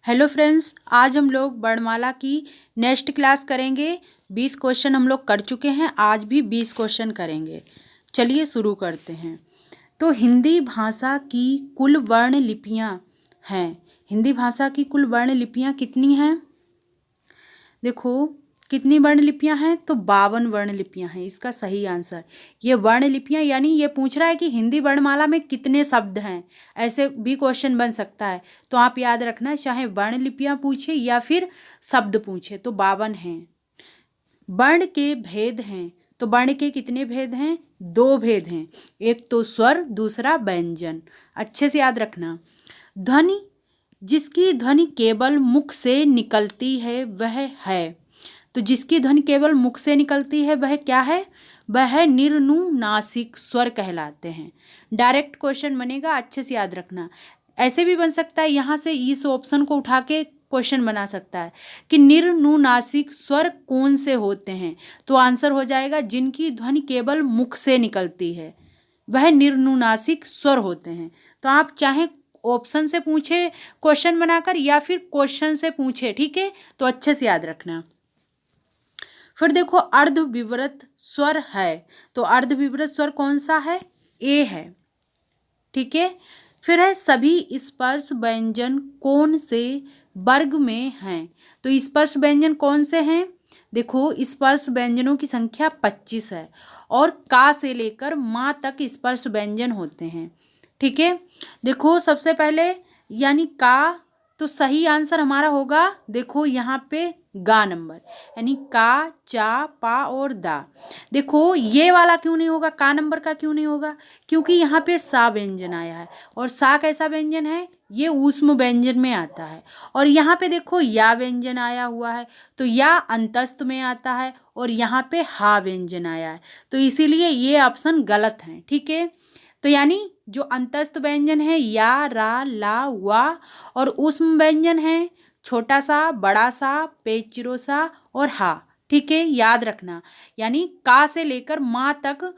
Hello friends, आज हम लोग वर्णमाला की नेक्स्ट क्लास करेंगे। 20 क्वेश्चन हम लोग कर चुके हैं, आज भी 20 क्वेश्चन करेंगे। चलिए शुरू करते हैं। तो हिंदी भाषा की कुल वर्ण लिपियाँ हैं। हिंदी भाषा की कुल वर्ण लिपियाँ कितनी हैं? देखो कितनी वर्ण लिपियाँ हैं, तो 52 वर्ण लिपियाँ हैं इसका सही आंसर। ये वर्ण लिपियाँ यानी ये पूछ रहा है कि हिंदी वर्णमाला में कितने शब्द हैं, ऐसे भी क्वेश्चन बन सकता है। तो आप याद रखना, चाहे वर्ण लिपियाँ पूछे या फिर शब्द पूछे, तो 52 हैं। वर्ण के भेद हैं, तो वर्ण के कितने भेद हैं? 2 भेद हैं, एक तो स्वर, दूसरा व्यंजन। अच्छे से याद रखना। ध्वनि, जिसकी ध्वनि केवल मुख से निकलती है वह है। तो जिसकी ध्वनि केवल मुख से निकलती है वह क्या है? वह निर्नुनासिक स्वर कहलाते हैं। डायरेक्ट क्वेश्चन बनेगा, अच्छे से याद रखना। ऐसे भी बन सकता है, यहाँ से इस ऑप्शन को उठा के क्वेश्चन बना सकता है कि निर्नुनासिक स्वर कौन से होते हैं। तो आंसर हो जाएगा जिनकी ध्वनि केवल मुख से निकलती है वह निर्नुनासिक स्वर होते हैं। तो आप चाहे ऑप्शन से पूछे क्वेश्चन बनाकर या फिर क्वेश्चन से पूछे, ठीक है, तो अच्छे से याद रखना। फिर देखो अर्धविवृत स्वर है, तो अर्धविवृत स्वर कौन सा है? ए है, ठीक है। फिर है सभी स्पर्श व्यंजन कौन से वर्ग में हैं? तो स्पर्श व्यंजन कौन से हैं? देखो स्पर्श व्यंजनों की संख्या 25 है और का से लेकर माँ तक स्पर्श व्यंजन होते हैं, ठीक है। देखो सबसे पहले यानी का, तो सही आंसर हमारा होगा, देखो यहाँ पे गा नंबर, यानी का, चा, पा और दा। देखो ये वाला क्यों नहीं होगा, का नंबर का क्यों नहीं होगा? क्योंकि यहाँ पे सा व्यंजन आया है और सा कैसा व्यंजन है? ये ऊष्म व्यंजन में आता है। और यहाँ पे देखो या व्यंजन आया हुआ है, तो या अंतस्थ में आता है और यहाँ पे हा व्यंजन आया है, तो इसीलिए ये ऑप्शन गलत है, ठीक है। तो यानी जो अंतस्थ व्यंजन है या, रा, ला, वा, और ऊष्म व्यंजन है छोटा सा, बड़ा सा, पेचिरो सा और हा, ठीक है, याद रखना। यानी का से लेकर माँ तक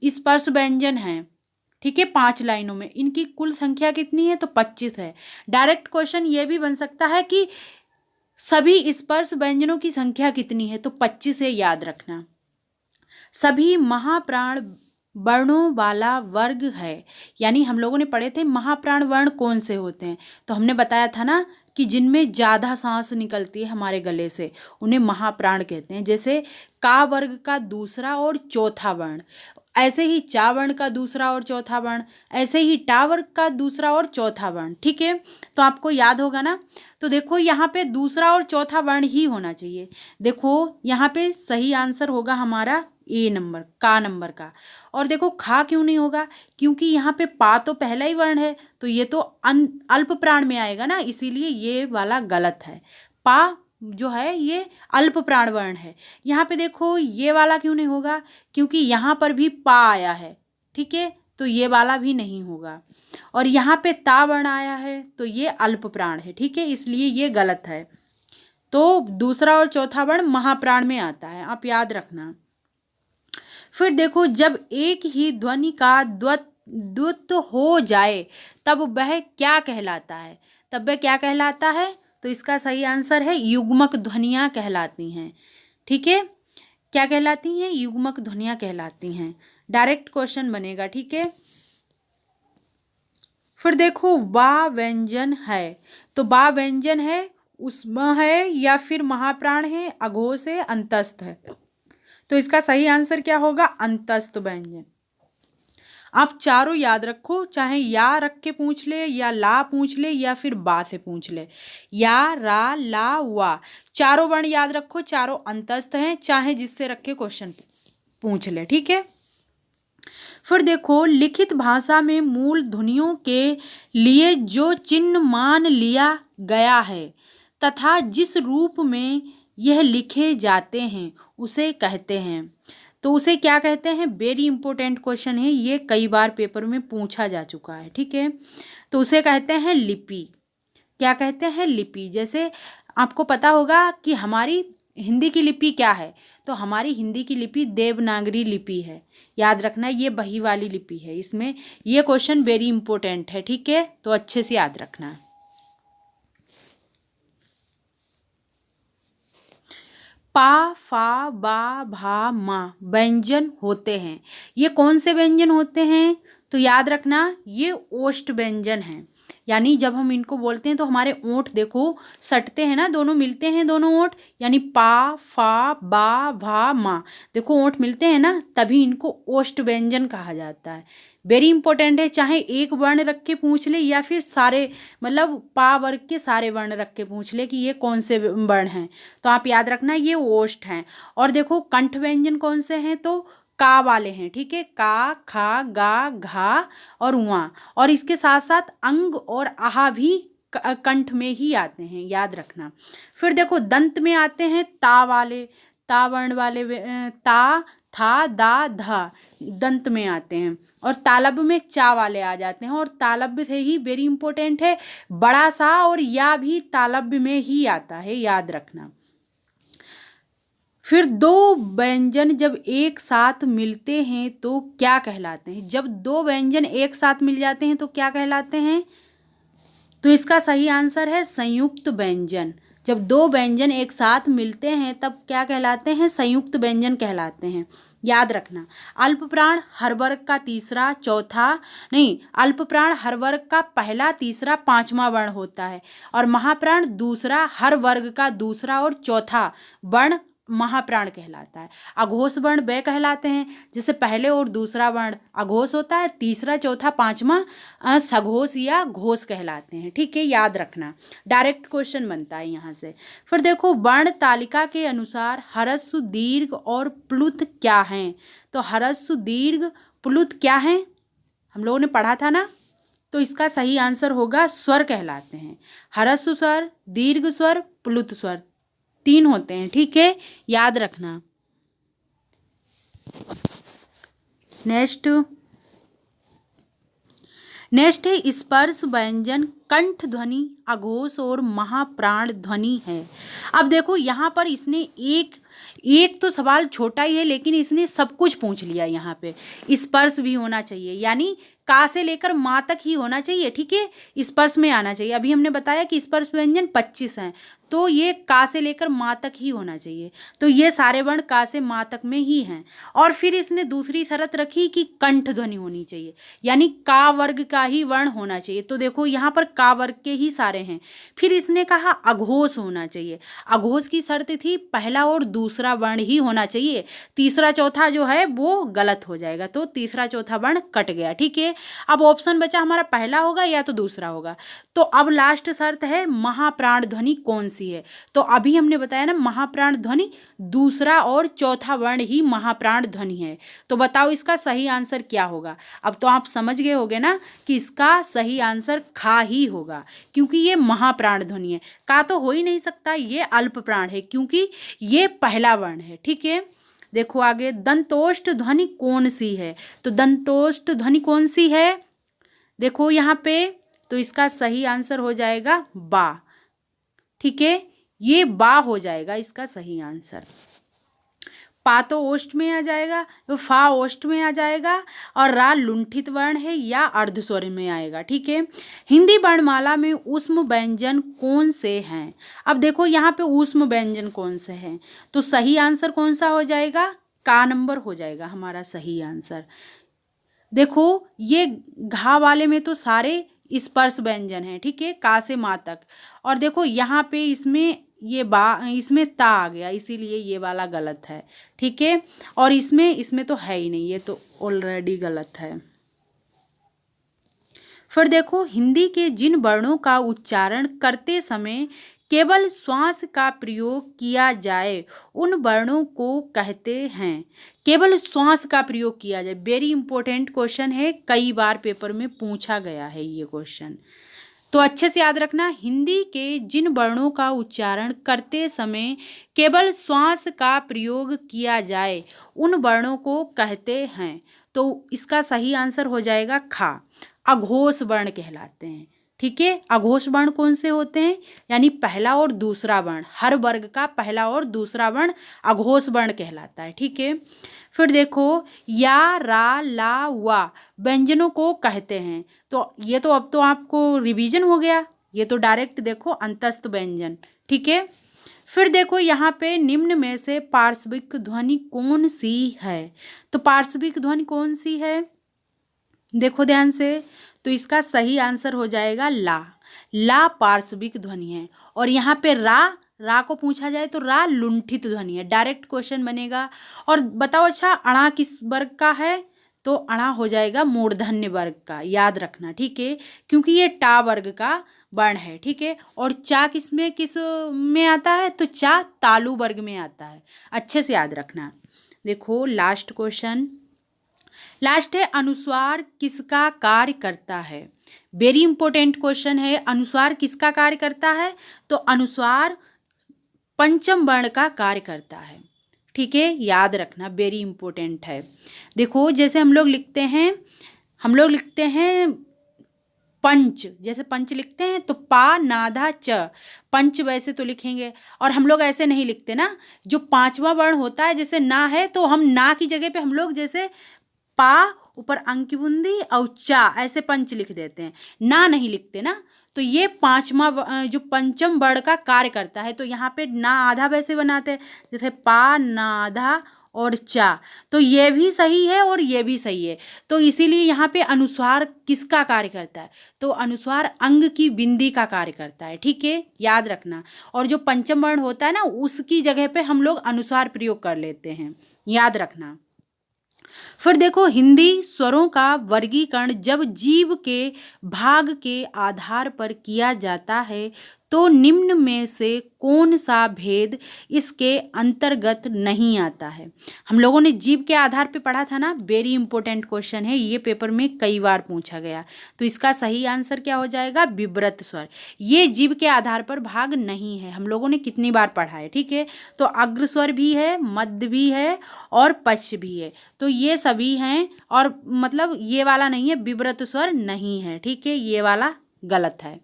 स्पर्श व्यंजन है, ठीक है, 5 लाइनों में। इनकी कुल संख्या कितनी है? तो 25 है। डायरेक्ट क्वेश्चन ये भी बन सकता है कि सभी स्पर्श व्यंजनों की संख्या कितनी है? तो 25 है, याद रखना। सभी महाप्राण वर्णों वाला वर्ग है, यानी हम लोगों ने पढ़े थे महाप्राण वर्ण कौन से होते हैं, तो हमने बताया था ना कि जिनमें ज़्यादा सांस निकलती है हमारे गले से उन्हें महाप्राण कहते हैं। जैसे का वर्ग का दूसरा और चौथा वर्ण, ऐसे ही चा वर्ण का दूसरा और चौथा वर्ण, ऐसे ही टा वर्ग का दूसरा और चौथा वर्ण, ठीक है। तो आपको याद होगा ना। तो देखो यहाँ पे दूसरा और चौथा वर्ण ही होना चाहिए। देखो यहाँ पे सही आंसर होगा हमारा ए नंबर, का नंबर का। और देखो खा क्यों नहीं होगा? क्योंकि यहाँ पे पा तो पहला ही वर्ण है, तो ये तो अल्प प्राण में आएगा ना, इसीलिए ये वाला गलत है। पा जो है ये अल्प प्राण वर्ण है। यहाँ पे देखो ये वाला क्यों नहीं होगा? क्योंकि यहाँ पर भी पा आया है, ठीक है, तो ये वाला भी नहीं होगा। और यहाँ पे ता वर्ण आया है, तो ये अल्प प्राण है, ठीक है, इसलिए ये गलत है। तो दूसरा और चौथा वर्ण महाप्राण में आता है, आप याद रखना। फिर देखो जब एक ही ध्वनि का द्वत्व हो जाए तब वह क्या कहलाता है? तब वह क्या कहलाता है? तो इसका सही आंसर है युग्मक ध्वनियाँ कहलाती हैं, ठीक है। क्या कहलाती हैं? युग्मक ध्वनियाँ कहलाती हैं। डायरेक्ट क्वेश्चन बनेगा, ठीक है। फिर देखो वा व्यंजन है, तो वा व्यंजन है, उष्मा है या फिर महाप्राण है, अघोष है, अंतस्थ है। तो इसका सही आंसर क्या होगा? अंतस्थ व्यंजन। आप चारों याद रखो, चाहे या रख के पूछ ले या ला पूछ ले या फिर बा से पूछ ले। या, रा, ला, वा, चारों वर्ण याद रखो, चारों अंतस्थ हैं, चाहे जिससे रख के क्वेश्चन पूछ ले, ठीक है। फिर देखो लिखित भाषा में मूल ध्वनियों के लिए जो चिन्ह मान लिया गया है तथा जिस रूप में यह लिखे जाते हैं उसे कहते हैं। तो उसे क्या कहते हैं? वेरी इंपॉर्टेंट क्वेश्चन है ये, कई बार पेपर में पूछा जा चुका है, ठीक है। तो उसे कहते हैं लिपि। क्या कहते हैं? लिपि। जैसे आपको पता होगा कि हमारी हिंदी की लिपि क्या है, तो हमारी हिंदी की लिपि देवनागरी लिपि है, याद रखना, ये बही वाली लिपि है। इसमें ये क्वेश्चन वेरी इंपॉर्टेंट है, ठीक है, तो अच्छे से याद रखना। पा, फा, बा, भा, मा व्यंजन होते हैं। ये कौन से व्यंजन होते हैं? तो याद रखना ये ओष्ठ व्यंजन हैं। यानी जब हम इनको बोलते हैं तो हमारे ओंठ देखो सटते हैं ना, दोनों मिलते हैं दोनों ओंठ, यानी पा, फा, बा, भा, मा, देखो ओंठ मिलते हैं ना, तभी इनको ओष्ठ व्यंजन कहा जाता है। वेरी इंपॉर्टेंट है, चाहे एक वर्ण रख के पूछ ले या फिर सारे मतलब पा वर्ग के सारे वर्ण रख के पूछ ले कि ये कौन से वर्ण हैं, तो आप याद रखना ये ओष्ठ हैं। और देखो कंठ व्यंजन कौन से हैं? तो का वाले हैं, ठीक है, का, खा, गा, घा और उआ। और इसके साथ साथ अंग और आहा भी कंठ में ही आते हैं, याद रखना। फिर देखो दंत में आते हैं ता वाले, ता वर्ण वाले ता, था, दा, धा दंत में आते हैं। और तालब में चा वाले आ जाते हैं, और तालब से ही वेरी इंपॉर्टेंट है बड़ा सा, और या भी तालब में ही आता है, याद रखना। फिर दो व्यंजन जब एक साथ मिलते हैं तो क्या कहलाते हैं? जब दो व्यंजन एक साथ मिल जाते हैं तो क्या कहलाते हैं? तो इसका सही आंसर है संयुक्त व्यंजन। जब दो व्यंजन एक साथ मिलते हैं तब क्या कहलाते हैं? संयुक्त व्यंजन कहलाते हैं, याद रखना। अल्प प्राण हर वर्ग का तीसरा, चौथा नहीं, अल्प प्राण हर वर्ग का पहला, तीसरा, पांचवा वर्ण होता है, और महाप्राण दूसरा हर वर्ग का दूसरा और चौथा वर्ण महाप्राण कहलाता है। अघोष वर्ण वे कहलाते हैं जैसे पहले और दूसरा वर्ण अघोष होता है, तीसरा, चौथा, पांचवा सघोष या घोष कहलाते हैं, ठीक है, याद रखना। डायरेक्ट क्वेश्चन बनता है यहाँ से। फिर देखो वर्ण तालिका के अनुसार ह्रस्व, दीर्घ और प्लुत क्या हैं? तो ह्रस्व, दीर्घ, प्लुत क्या हैं? हम लोगों ने पढ़ा था ना, तो इसका सही आंसर होगा स्वर कहलाते हैं। ह्रस्व स्वर, दीर्घ स्वर, प्लुत स्वर, तीन होते हैं, ठीक है, याद रखना। नेक्स्ट है स्पर्श व्यंजन कंठ ध्वनि, अघोष और महाप्राण ध्वनि है। अब देखो यहाँ पर इसने एक तो सवाल छोटा ही है, लेकिन इसने सब कुछ पूछ लिया। यहाँ पे स्पर्श भी होना चाहिए, यानी का से लेकर माँ तक ही होना चाहिए, ठीक है, स्पर्श में आना चाहिए। अभी हमने बताया कि स्पर्श व्यंजन 25 हैं, तो ये का से लेकर माँ तक ही होना चाहिए, तो ये सारे वर्ण का से माँ तक में ही हैं। और फिर इसने दूसरी शर्त रखी कि कंठ ध्वनि होनी चाहिए, यानी का वर्ग का ही वर्ण होना चाहिए। तो देखो यहाँ पर का वर्ग के ही सारे हैं। फिर इसने कहा अघोष होना चाहिए। अघोष की शर्त थी पहला और दूसरा वर्ण ही होना चाहिए, तीसरा चौथा जो है वो गलत हो जाएगा, तो तीसरा चौथा वर्ण कट गया, ठीक है। अब ऑप्शन बचा हमारा पहला होगा या तो दूसरा होगा। तो अब लास्ट शर्त है महाप्राण ध्वनि कौन सी है? तो अभी हमने बताया ना महाप्राण ध्वनि दूसरा और चौथा वर्ण ही महाप्राण ध्वनि है। तो बताओ इसका सही आंसर क्या होगा? अब तो आप समझ गए होगे ना कि इसका सही आंसर खा ही होगा, क्योंकि ये महाप्राण ध्वनि है। का तो हो ही नहीं सकता, ये अल्प प्राण है क्योंकि ये पहला वर्ण है, ठीक है। देखो आगे, दंतोष्ठ ध्वनि कौन सी है? तो दंतोष्ठ ध्वनि कौन सी है? देखो यहाँ पे, तो इसका सही आंसर हो जाएगा बा, ठीक है, ये बा हो जाएगा इसका सही आंसर। पा तो ओष्ठ में आ जाएगा, तो फा ओष्ठ में आ जाएगा, और रा लुंठित वर्ण है या अर्धस्वर में आएगा, ठीक है। हिंदी वर्णमाला में ऊष्म व्यंजन कौन से हैं? अब देखो यहाँ पे ऊष्म व्यंजन कौन से हैं, तो सही आंसर कौन सा हो जाएगा? का नंबर हो जाएगा हमारा सही आंसर। देखो ये घा वाले में तो सारे स्पर्श व्यंजन है, ठीक है, का से माँ तक। और देखो यहाँ पे इसमें ता आ गया, इसीलिए ये वाला गलत है, ठीक है। और इसमें तो है ही नहीं, ये तो ऑलरेडी गलत है। फिर देखो हिंदी के जिन वर्णों का उच्चारण करते समय केवल श्वास का प्रयोग किया जाए उन वर्णों को कहते हैं। केवल श्वास का प्रयोग किया जाए, वेरी इंपॉर्टेंट क्वेश्चन है, कई बार पेपर में पूछा गया है ये क्वेश्चन, तो अच्छे से याद रखना। हिंदी के जिन वर्णों का उच्चारण करते समय केवल श्वास का प्रयोग किया जाए उन वर्णों को कहते हैं, तो इसका सही आंसर हो जाएगा खा। अघोष वर्ण कहलाते हैं, ठीक है। अघोष वर्ण कौन से होते हैं? यानी पहला और दूसरा वर्ण, हर वर्ग का पहला और दूसरा वर्ण अघोष वर्ण कहलाता है, ठीक है। फिर देखो या, रा, ला, वा व्यंजनों को कहते हैं, तो ये तो अब तो आपको रिवीजन हो गया, ये तो डायरेक्ट देखो अंतस्थ व्यंजन, ठीक है। फिर देखो यहाँ पे निम्न में से पार्श्विक ध्वनि कौन सी है। तो पार्श्विक ध्वनि कौन सी है, देखो ध्यान से। तो इसका सही आंसर हो जाएगा ला। ला पार्श्विक ध्वनि है। और यहाँ पे रा को पूछा जाए तो रा लुंठित ध्वनि है, डायरेक्ट क्वेश्चन बनेगा। और बताओ अच्छा अणा किस वर्ग का है, तो अणा हो जाएगा मूर्धन्य वर्ग का, याद रखना, ठीक है, क्योंकि ये टा वर्ग का वर्ण है, ठीक है। और चा किस में आता है, तो चा तालु वर्ग में आता है, अच्छे से याद रखना। देखो लास्ट क्वेश्चन, लास्ट है अनुस्वार किसका कार्य करता है। वेरी इंपॉर्टेंट क्वेश्चन है, अनुस्वार किसका कार्य करता है, तो अनुस्वार पंचम वर्ण का कार्य करता है, ठीक है, याद रखना, वेरी इंपॉर्टेंट है। देखो जैसे हम लोग लिखते हैं पंच, जैसे पंच लिखते हैं तो पा नाधा च, पंच वैसे तो लिखेंगे। और हम लोग ऐसे नहीं लिखते ना, जो पांचवा वर्ण होता है जैसे ना है, तो हम ना की जगह पे हम लोग जैसे पा ऊपर अंकी बूंदी और चा ऐसे पंच लिख देते हैं, ना नहीं लिखते ना। तो ये पांचवा जो पंचम वर्ण का कार्य करता है, तो यहाँ पे ना आधा वैसे बनाते हैं जैसे पा ना आधा और चा, तो ये भी सही है और ये भी सही है। तो इसीलिए यहाँ पे अनुस्वार किसका कार्य करता है, तो अनुस्वार अंग की बिंदी का कार्य करता है, ठीक है, याद रखना। और जो पंचम वर्ण होता है ना, उसकी जगह पे हम लोग अनुस्वार प्रयोग कर लेते हैं, याद रखना। फिर देखो हिंदी स्वरों का वर्गीकरण जब जीव के भाग के आधार पर किया जाता है, तो निम्न में से कौन सा भेद इसके अंतर्गत नहीं आता है। हम लोगों ने जीव के आधार पे पढ़ा था ना, वेरी इंपॉर्टेंट क्वेश्चन है, ये पेपर में कई बार पूछा गया। तो इसका सही आंसर क्या हो जाएगा, विव्रत स्वर। ये जीव के आधार पर भाग नहीं है, हम लोगों ने कितनी बार पढ़ा है, ठीक है। तो अग्र स्वर भी है, मध्य भी है और पश्च भी है, तो ये सभी हैं। और मतलब ये वाला नहीं है, विव्रत स्वर नहीं है, ठीक है, ये वाला गलत है।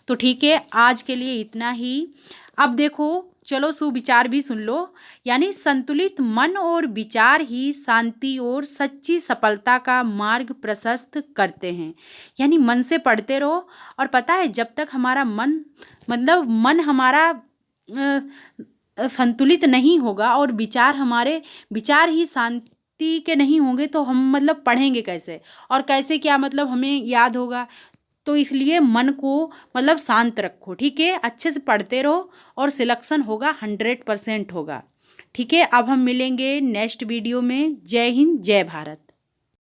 तो ठीक है, आज के लिए इतना ही। अब देखो चलो सुविचार भी सुन लो। यानी संतुलित मन और विचार ही शांति और सच्ची सफलता का मार्ग प्रशस्त करते हैं। यानी मन से पढ़ते रहो। और पता है जब तक हमारा मन हमारा संतुलित नहीं होगा और विचार ही शांति के नहीं होंगे, तो हम पढ़ेंगे कैसे, और कैसे क्या हमें याद होगा। तो इसलिए मन को शांत रखो, ठीक है, अच्छे से पढ़ते रहो और सिलेक्शन होगा 100% होगा, ठीक है। अब हम मिलेंगे नेक्स्ट वीडियो में। जय हिंद, जय भारत।